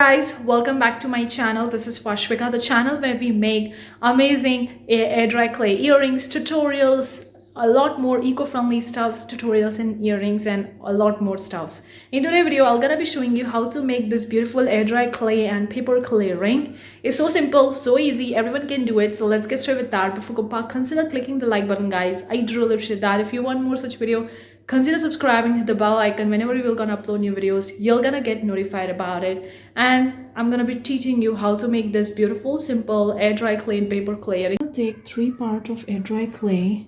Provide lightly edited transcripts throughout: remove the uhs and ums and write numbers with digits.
Guys, welcome back to my channel. This is Pashvika, the channel where we make amazing air dry clay earrings tutorials, a lot more eco-friendly stuffs, tutorials in earrings, and a lot more stuffs. In today's video, I'm gonna be showing you how to make this beautiful air dry clay and paper clay ring. It's so simple, so easy, everyone can do it. So let's get started with that. Before we go, consider clicking the like button, guys. I really appreciate that. If you want more such video, consider subscribing, hit the bell icon. Whenever we will gonna upload new videos, you're gonna get notified about it. And I'm gonna be teaching you how to make this beautiful simple air dry clay and paper clay. I'm gonna take 3 parts of air dry clay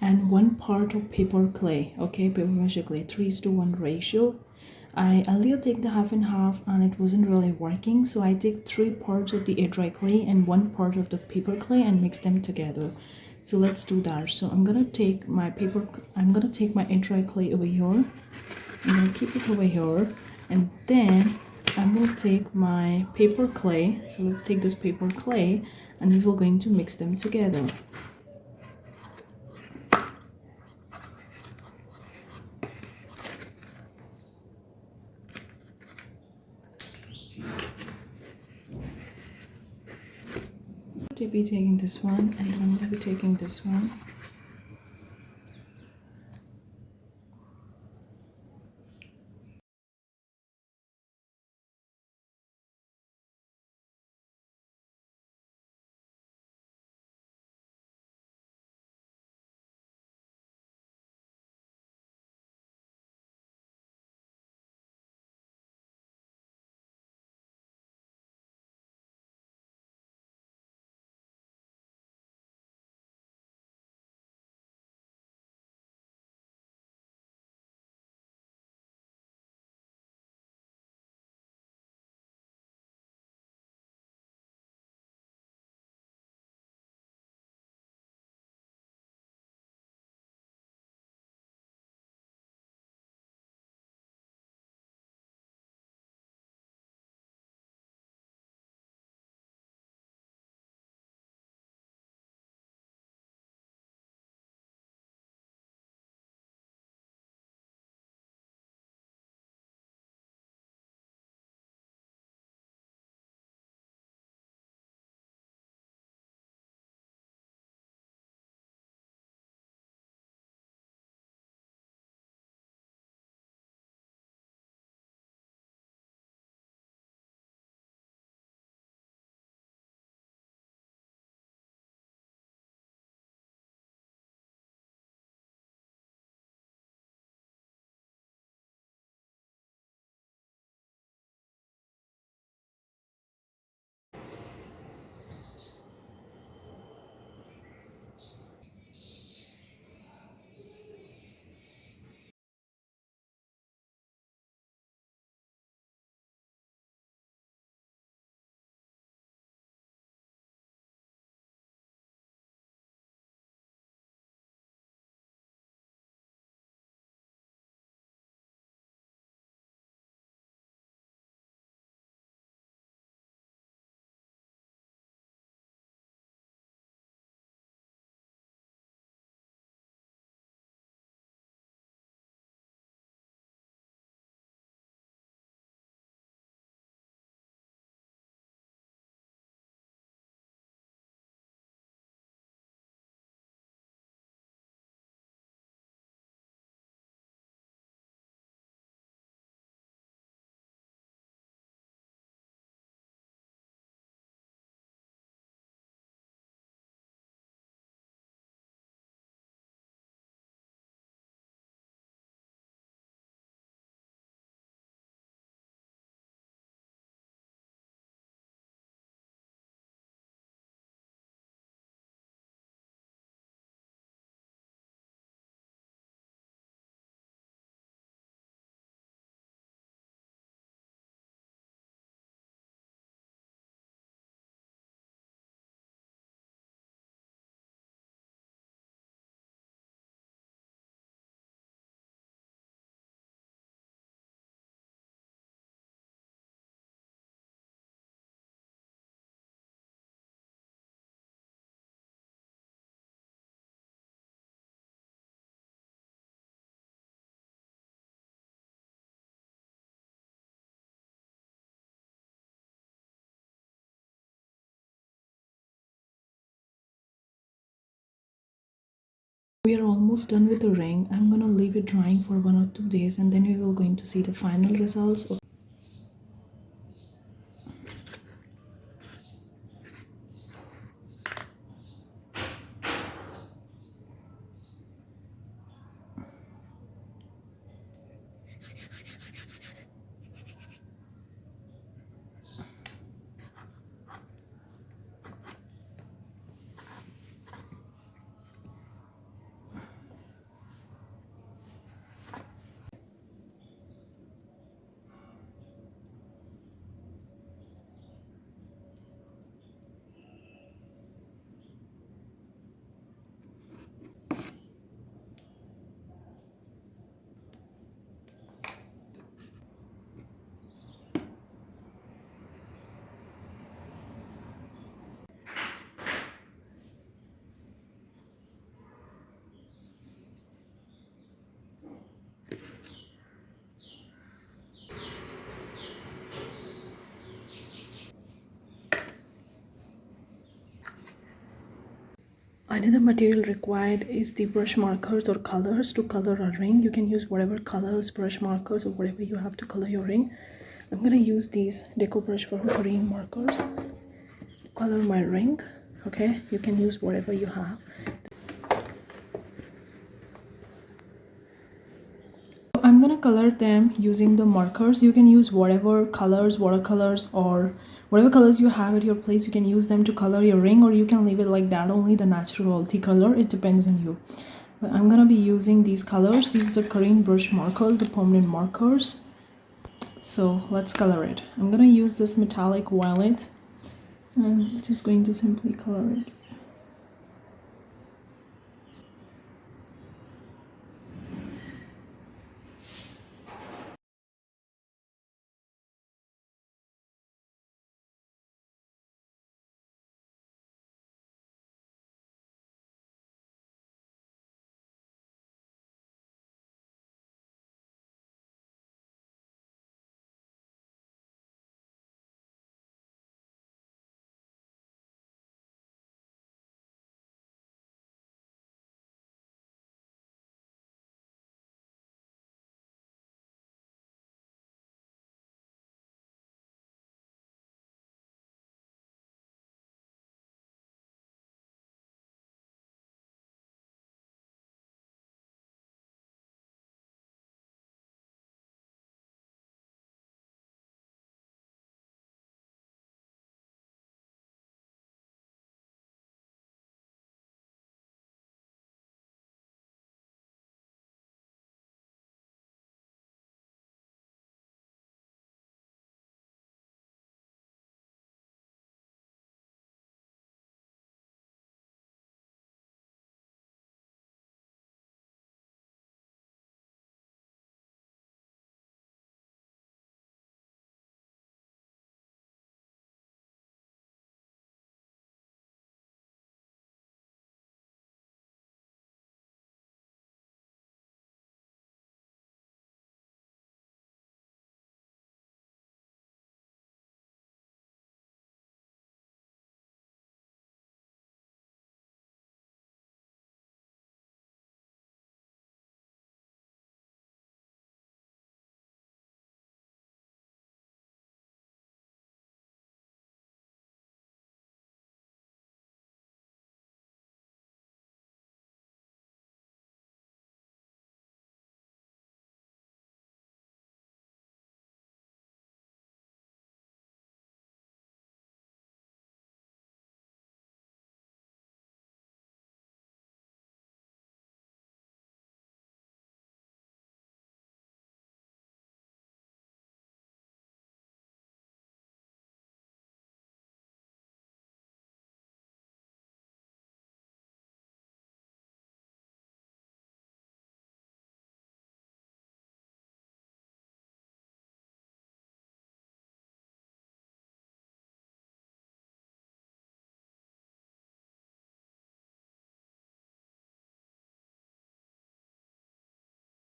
and 1 part of paper clay. Okay, paper measure clay, 3:1 ratio. I earlier take the half and half and it wasn't really working, so I take 3 parts of the air dry clay and 1 part of the paper clay and mix them together. So let's do that. So I'm gonna take my air dry clay over here. I'm gonna keep it over here, and then I'm gonna take my paper clay. So let's take this paper clay and we're going to mix them together. To be taking this one, and I'm gonna be taking this one. We are almost done with the ring. I'm gonna leave it drying for 1 or 2 days, and then we will going to see the final results of. Another material required is the brush markers or colors to color a ring. You can use whatever colors, brush markers, or whatever you have to color your ring. I'm gonna use these deco brush for green markers to color my ring. Okay, you can use whatever you have. I'm gonna color them using the markers. You can use whatever colors, watercolors, or whatever colors you have at your place. You can use them to color your ring, or you can leave it like that, only the naturality color. It depends on you. But I'm gonna be using these colors. These are green brush markers, the permanent markers. So let's color it. I'm gonna use this metallic violet and just going to simply color it.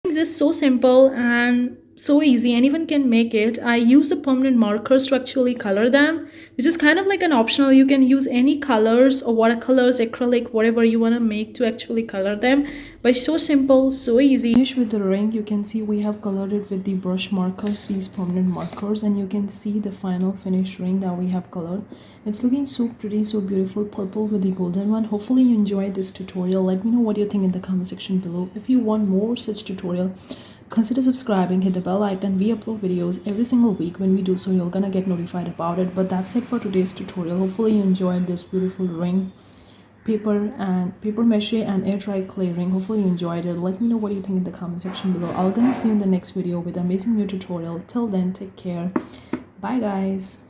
It's just so simple, and so easy, anyone can make it. I use the permanent markers to actually color them, which is kind of like an optional. You can use any colors or watercolors, acrylic, whatever you want to make to actually color them. But it's so simple, so easy. Finish with the ring. You can see we have colored it with the brush markers, these permanent markers, and you can see the final finished ring that we have colored. It's looking so pretty, so beautiful, purple with the golden one. Hopefully you enjoyed this tutorial. Let me know what you think in the comment section below. If you want more such tutorial, consider subscribing, hit the bell icon. We upload videos every single week. When we do so, you're gonna get notified about it. But that's it for today's tutorial. Hopefully you enjoyed this beautiful ring, paper mache and air dry clay ring. Hopefully you enjoyed it. Let me know what you think in the comment section below. I'll gonna see you in the next video with an amazing new tutorial. Till then, take care. Bye guys.